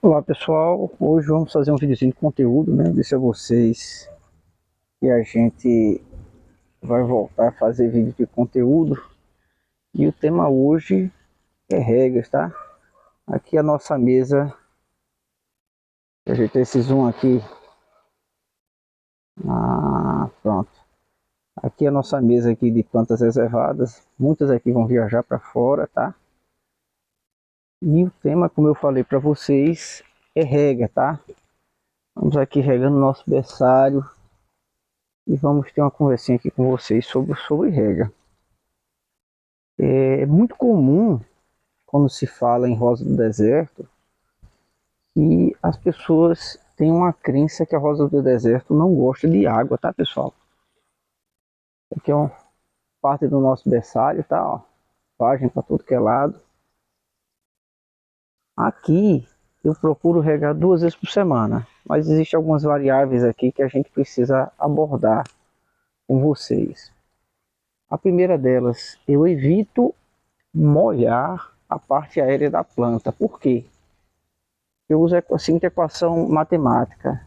Olá pessoal, hoje vamos fazer um videozinho de conteúdo, né? Disse a vocês que a gente vai voltar a fazer vídeo de conteúdo e o tema hoje é regras, tá? Aqui a nossa mesa, ajeitei esse zoom aqui, pronto. Aqui a nossa mesa aqui de plantas reservadas, muitas aqui vão viajar para fora, tá? E o tema, como eu falei para vocês, é regra, tá? Vamos aqui regando nosso berçário e vamos ter uma conversinha aqui com vocês sobre regra. É muito comum, quando se fala em rosa do deserto, que as pessoas têm uma crença que a rosa do deserto não gosta de água, tá pessoal? Aqui é uma parte do nosso berçário, tá? Ó, vagem para tudo que é lado. Aqui eu procuro regar 2 vezes por semana, mas existem algumas variáveis aqui que a gente precisa abordar com vocês. A primeira delas, eu evito molhar a parte aérea da planta. Por quê? Eu uso a seguinte equação matemática: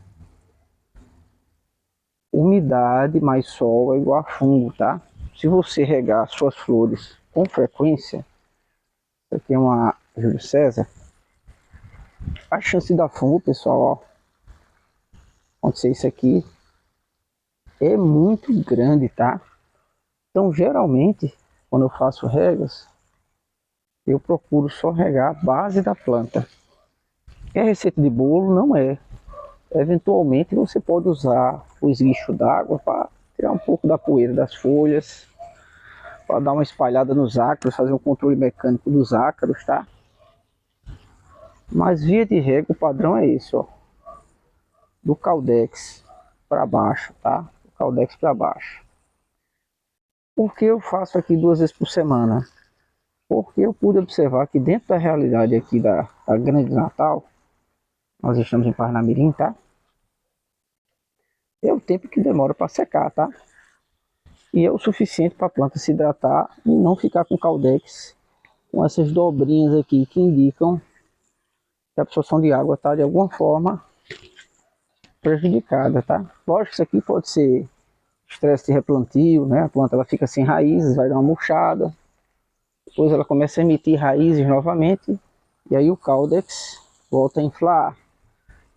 umidade mais sol é igual a fungo, tá? Se você regar suas flores com frequência, isso aqui é uma Júlio César, a chance da fungo, pessoal, ó, acontecer isso aqui é muito grande, tá? Então, geralmente, quando eu faço regas, eu procuro só regar a base da planta. É receita de bolo? Não é. Eventualmente, você pode usar o esguicho d'água para tirar um pouco da poeira das folhas, para dar uma espalhada nos ácaros, fazer um controle mecânico dos ácaros, tá? Mas via de regra o padrão é esse, ó, do caldex para baixo, tá? Do caldex para baixo. Por que eu faço aqui 2 vezes por semana? Porque eu pude observar que dentro da realidade aqui da Grande Natal, nós estamos em Parnamirim, tá? É o tempo que demora para secar, tá? E é o suficiente para a planta se hidratar e não ficar com caldex, com essas dobrinhas aqui que indicam que a absorção de água está de alguma forma prejudicada, tá? Lógico que isso aqui pode ser estresse de replantio, né? A planta ela fica sem raízes, vai dar uma murchada, depois ela começa a emitir raízes novamente e aí o caudex volta a inflar,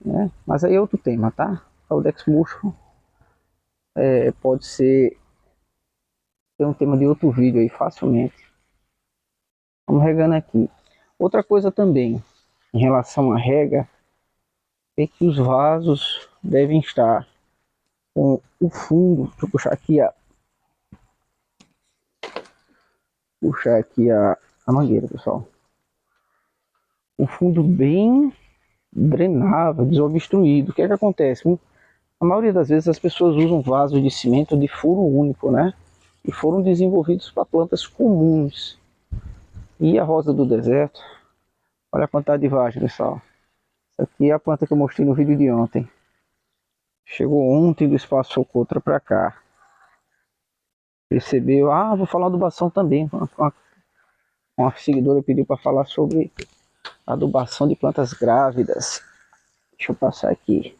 né? Mas aí é outro tema, tá? Caudex murcho pode ser um tema de outro vídeo aí facilmente. Vamos regando aqui. Outra coisa também em relação à rega é que os vasos devem estar com o fundo. Deixa eu puxar aqui a mangueira, pessoal. O fundo bem drenável, desobstruído. O que é que acontece? A maioria das vezes as pessoas usam vasos de cimento de furo único, né? E foram desenvolvidos para plantas comuns. E a rosa do deserto, olha a quantidade de vagem, pessoal. Essa aqui é a planta que eu mostrei no vídeo de ontem. Chegou ontem do Espaço Socotra para cá. Percebeu? Vou falar adubação também. Uma seguidora pediu para falar sobre adubação de plantas grávidas. Deixa eu passar aqui.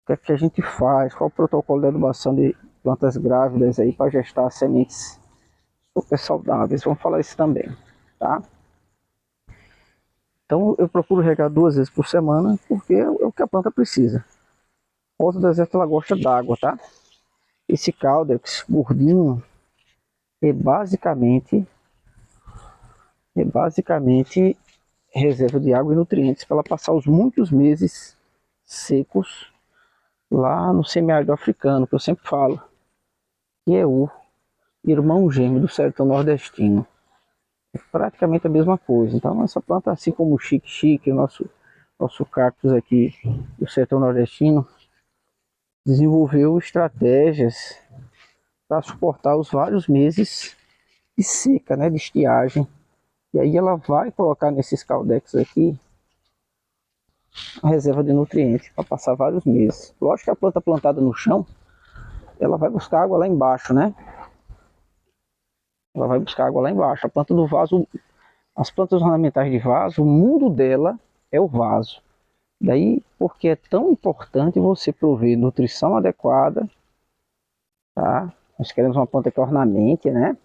O que é que a gente faz? Qual o protocolo de adubação de plantas grávidas aí para gestar sementes super saudáveis? Vamos falar isso também, tá? Então eu procuro regar 2 vezes por semana porque é o que a planta precisa. A rosa do deserto ela gosta d'água, tá? Esse caudex gordinho é basicamente reserva de água e nutrientes para ela passar os muitos meses secos lá no semiárido africano, que eu sempre falo, que é o irmão gêmeo do sertão nordestino. É praticamente a mesma coisa. Então essa planta, assim como o chique-chique, o nosso cactus aqui do sertão nordestino, desenvolveu estratégias para suportar os vários meses de seca, né, de estiagem. E aí ela vai colocar nesses caldex aqui a reserva de nutrientes para passar vários meses. Lógico que a planta plantada no chão, ela vai buscar água lá embaixo, né? Ela vai buscar água lá embaixo. A planta do vaso, as plantas ornamentais de vaso, o mundo dela é o vaso. Daí, porque é tão importante você prover nutrição adequada, tá? Nós queremos uma planta que ornamente, né?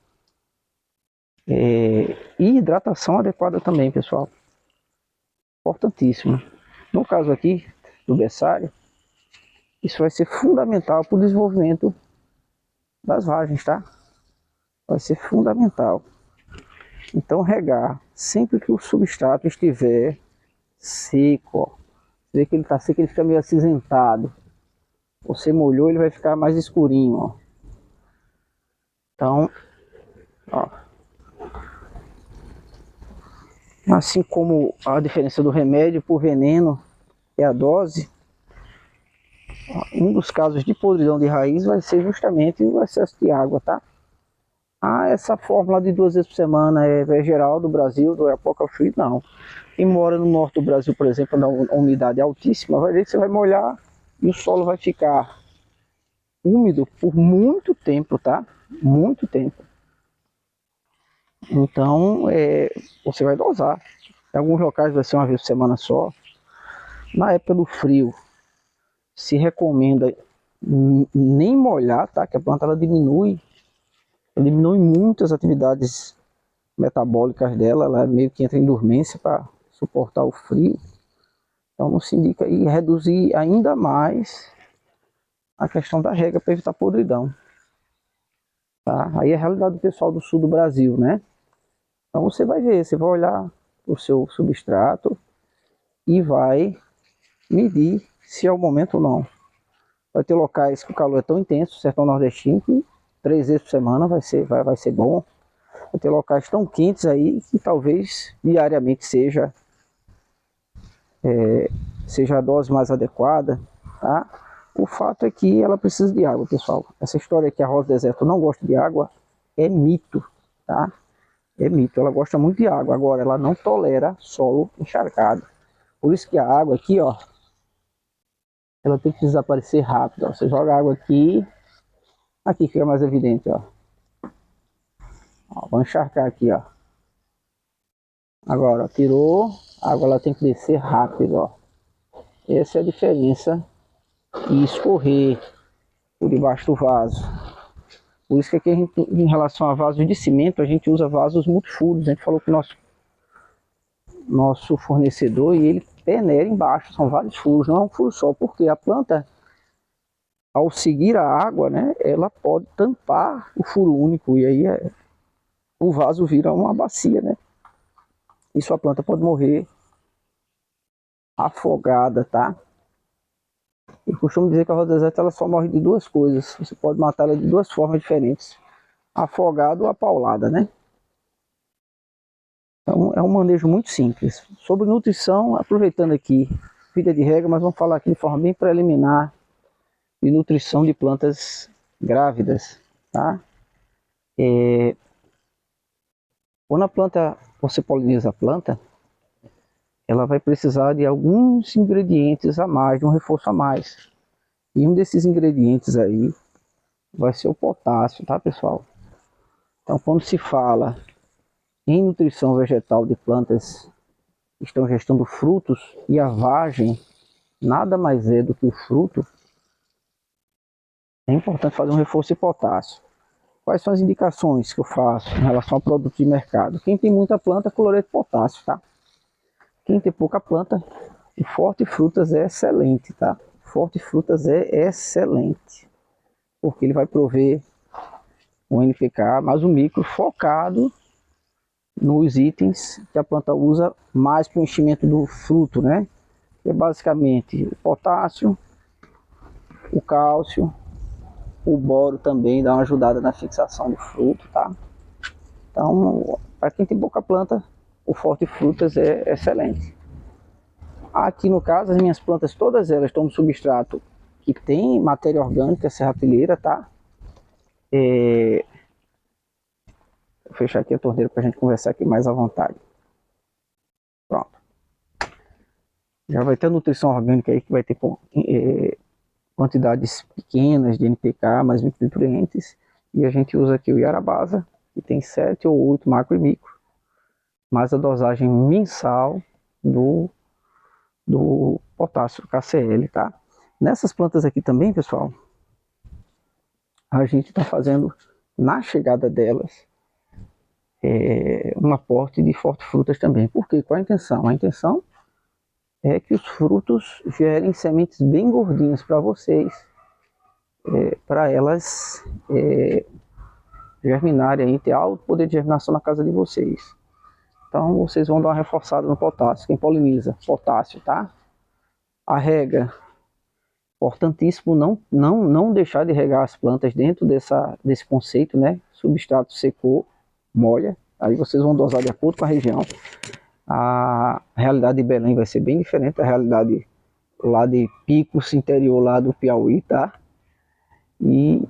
E hidratação adequada também, pessoal. Importantíssimo. No caso aqui do berçário, isso vai ser fundamental para o desenvolvimento das vagens, tá? Vai ser fundamental. Então, regar sempre que o substrato estiver seco, ó. Você vê que ele está seco, ele fica meio acinzentado. Você molhou, ele vai ficar mais escurinho, ó. Então, ó, assim como a diferença do remédio por veneno é a dose, um dos casos de podridão de raiz vai ser justamente o excesso de água, tá? Essa fórmula de 2 vezes por semana é geral do Brasil, do Apocal Free, não. Quem mora no norte do Brasil, por exemplo, na umidade altíssima, vai ver que você vai molhar e o solo vai ficar úmido por muito tempo, tá? Muito tempo. Então, você vai dosar. Em alguns locais vai ser uma vez por semana só. Na época do frio, se recomenda nem molhar, tá? Que a planta ela diminui muitas atividades metabólicas dela, ela meio que entra em dormência para suportar o frio. Então não se indica e reduzir ainda mais a questão da rega para evitar podridão. Tá? Aí é a realidade do pessoal do sul do Brasil, né? Então você vai ver, você vai olhar o seu substrato e vai medir se é o momento ou não. Vai ter locais que o calor é tão intenso, sertão nordestino, que 3 vezes por semana vai ser bom. Vai ter locais tão quentes aí que talvez diariamente seja a dose mais adequada, tá? O fato é que ela precisa de água, pessoal. Essa história que a rosa do deserto não gosta de água é mito, tá? É mito, ela gosta muito de água. Agora, ela não tolera solo encharcado. Por isso que a água aqui, ó, ela tem que desaparecer rápido. Ó. Você joga a água aqui fica mais evidente, ó. Vou encharcar aqui, ó. Agora, tirou, a água ela tem que descer rápido, ó. Essa é a diferença e escorrer por debaixo do vaso. Por isso que aqui a gente, em relação a vasos de cimento, a gente usa vasos multifuros. A gente falou que o nosso fornecedor e ele peneira embaixo, são vários furos, não é um furo só, porque a planta, ao seguir a água, né, ela pode tampar o furo único e aí o vaso vira uma bacia, né? E sua planta pode morrer afogada, tá? Eu costumo dizer que a rosa deserta ela só morre de duas coisas. Você pode matar ela de duas formas diferentes: afogado ou apaulada, né? Então é um manejo muito simples. Sobre nutrição, aproveitando aqui, vida de regra, mas vamos falar aqui de forma bem preliminar de nutrição de plantas grávidas, tá? Quando a planta, você poliniza a planta, ela vai precisar de alguns ingredientes a mais, de um reforço a mais. E um desses ingredientes aí vai ser o potássio, tá, pessoal? Então, quando se fala em nutrição vegetal de plantas que estão gestando frutos, e a vagem nada mais é do que o fruto, é importante fazer um reforço de potássio. Quais são as indicações que eu faço em relação a produtos de mercado? Quem tem muita planta, cloreto de potássio, tá? Quem tem pouca planta, o Forte Frutas é excelente, tá? Forte Frutas é excelente, porque ele vai prover um NPK, mas o micro focado nos itens que a planta usa mais para o enchimento do fruto, né? Que é basicamente o potássio, o cálcio, o boro também dá uma ajudada na fixação do fruto, tá? Então, para quem tem pouca planta, o Forte Frutas é excelente. Aqui no caso, as minhas plantas, todas elas estão no substrato que tem matéria orgânica serrapilheira, tá? Vou fechar aqui a torneira para a gente conversar aqui mais à vontade. Pronto. Já vai ter nutrição orgânica aí que vai ter quantidades pequenas de NPK, mais micronutrientes. E a gente usa aqui o Yarabasa, que tem 7 ou 8 macro e micro. Mais a dosagem mensal do do potássio KCl, tá? Nessas plantas aqui também, pessoal, a gente está fazendo, na chegada delas, um aporte de hortifrutas também. Por quê? Qual a intenção? A intenção é que os frutos gerem sementes bem gordinhas para vocês, para elas germinarem aí, ter alto poder de germinação na casa de vocês. Então vocês vão dar uma reforçada no potássio. Quem poliniza, potássio, tá? A rega, importantíssimo não deixar de regar as plantas dentro desse conceito, né? Substrato secou, molha. Aí vocês vão dosar de acordo com a região. A realidade de Belém vai ser bem diferente da realidade lá de Picos, interior lá do Piauí, tá? E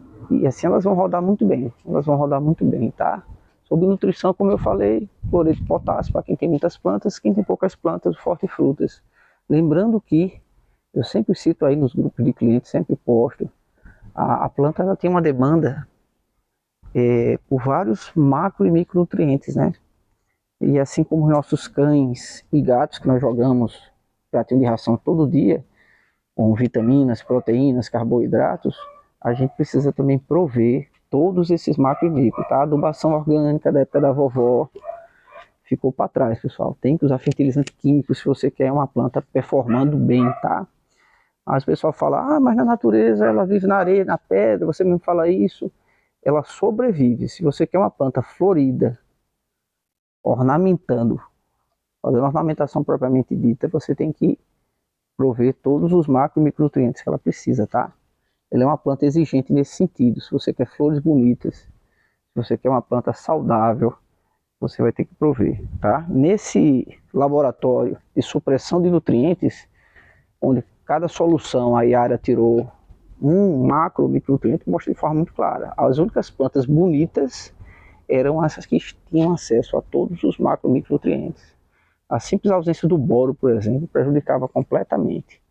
assim elas vão rodar muito bem. Elas vão rodar muito bem, tá? Sobre nutrição, como eu falei, cloreto de potássio para quem tem muitas plantas, quem tem poucas plantas, hortifrutas. Lembrando que, eu sempre cito aí nos grupos de clientes, sempre posto, a planta ela tem uma demanda por vários macro e micronutrientes, né? E assim como os nossos cães e gatos que nós jogamos pratinho de ração todo dia, com vitaminas, proteínas, carboidratos, a gente precisa também prover todos esses macro e micro, tá? A adubação orgânica da época da vovó ficou para trás, pessoal. Tem que usar fertilizante químico se você quer uma planta performando bem, tá? As pessoas falam, mas na natureza ela vive na areia, na pedra, você mesmo fala isso. Ela sobrevive. Se você quer uma planta florida, ornamentando, fazendo ornamentação propriamente dita, você tem que prover todos os macro e micronutrientes que ela precisa, tá? Ela é uma planta exigente nesse sentido. Se você quer flores bonitas, se você quer uma planta saudável, você vai ter que prover, tá? Nesse laboratório de supressão de nutrientes, onde cada solução a Yara tirou um macro micronutriente, mostra de forma muito clara. As únicas plantas bonitas eram essas que tinham acesso a todos os macro micronutrientes. A simples ausência do boro, por exemplo, prejudicava completamente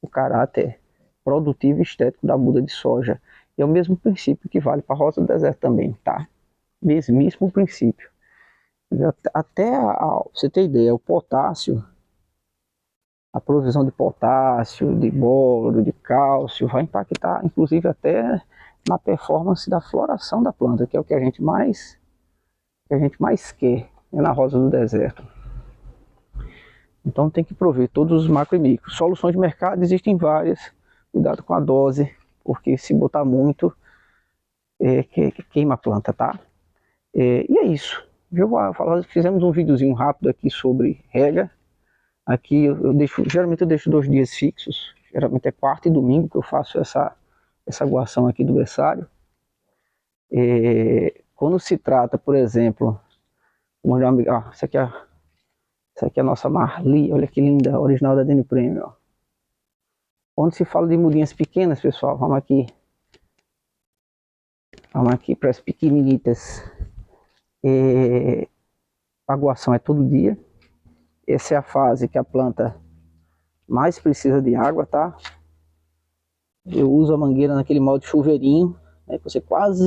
o caráter produtivo e estético da muda de soja. E é o mesmo princípio que vale para a rosa do deserto também, tá? Mesmíssimo princípio. Até, você ter ideia, o potássio, a provisão de potássio, de boro, de cálcio, vai impactar, inclusive, até na performance da floração da planta, que é o que a gente mais quer, na rosa do deserto. Então tem que prover todos os macro e micro. Soluções de mercado existem várias. Cuidado com a dose, porque se botar muito, queima a planta, tá? E é isso. Fizemos um videozinho rápido aqui sobre rega. Aqui geralmente eu deixo 2 dias fixos. Geralmente é quarta e domingo que eu faço essa aguação aqui do berçário. Quando se trata, por exemplo, essa aqui é a nossa Marli, olha que linda, original da Deni Premium. Ó. Quando se fala de mudinhas pequenas, pessoal, vamos aqui para as pequenininhas. A aguação é todo dia. Essa é a fase que a planta mais precisa de água, tá? Eu uso a mangueira naquele modo chuveirinho, né? Você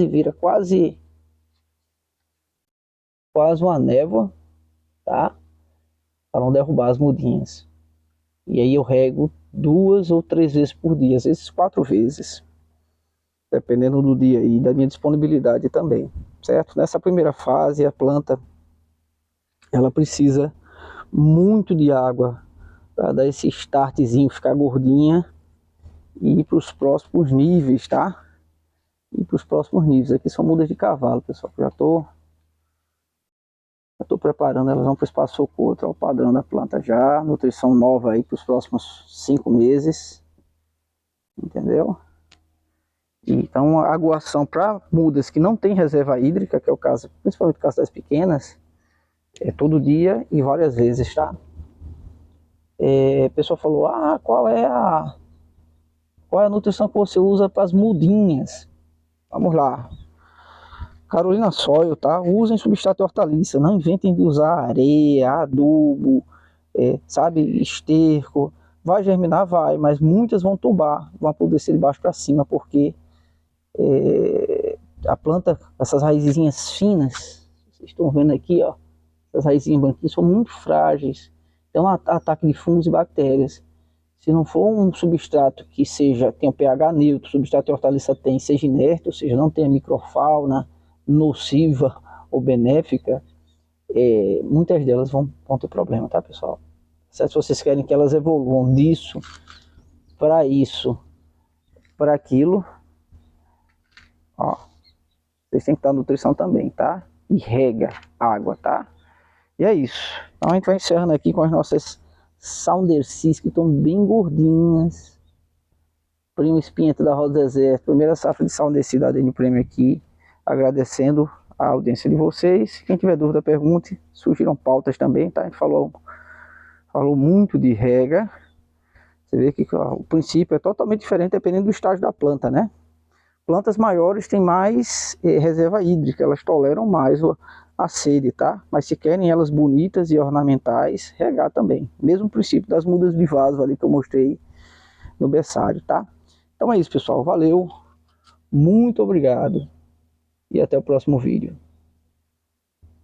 vira quase uma névoa, tá? Para não derrubar as mudinhas. E aí eu rego 2 ou 3 vezes por dia, às vezes 4 vezes, dependendo do dia e da minha disponibilidade também, certo? Nessa primeira fase a planta ela precisa muito de água para dar esse startzinho, ficar gordinha e ir para os próximos níveis, tá? E para os próximos níveis. Aqui são mudas de cavalo, pessoal. Já estou preparando, elas vão para o espaço socorro, é o padrão da planta já. Nutrição nova aí para os próximos 5 meses. Entendeu? Então a aguação para mudas que não tem reserva hídrica, que é o caso, principalmente o caso das pequenas, é todo dia e várias vezes, tá? A pessoa falou, qual é a nutrição que você usa para as mudinhas? Vamos lá. Carolina Soil, tá? Usem substrato de hortaliça, não inventem de usar areia, adubo, sabe, esterco. Vai germinar? Vai, mas muitas vão tombar, vão apodrecer de baixo para cima, porque a planta, essas raizinhas finas, vocês estão vendo aqui, ó, essas raizinhas branquinhas são muito frágeis tem um ataque de fungos e bactérias. Se não for um substrato que tenha um pH neutro, substrato de hortaliça seja inerte, ou seja, não tenha microfauna nociva ou benéfica, muitas delas vão ter problema, tá, pessoal? Se vocês querem que elas evoluam disso, para aquilo, ó, vocês têm que dar nutrição também, tá? E rega, água, tá? E é isso. Então a gente vai encerrando aqui com as nossas Sounderseas, que estão bem gordinhas. Primo Espinheta da Rosa Deserto, primeira safra de Sounderseas da DN Prêmio aqui. Agradecendo a audiência de vocês. Quem tiver dúvida, pergunte. Surgiram pautas também, tá? A gente falou muito de rega. Você vê que o princípio é totalmente diferente dependendo do estágio da planta, né? Plantas maiores têm mais reserva hídrica, elas toleram mais a sede, tá? Mas se querem elas bonitas e ornamentais, regar também. Mesmo princípio das mudas de vaso ali que eu mostrei no berçário, tá? Então é isso, pessoal. Valeu, muito obrigado e até o próximo vídeo.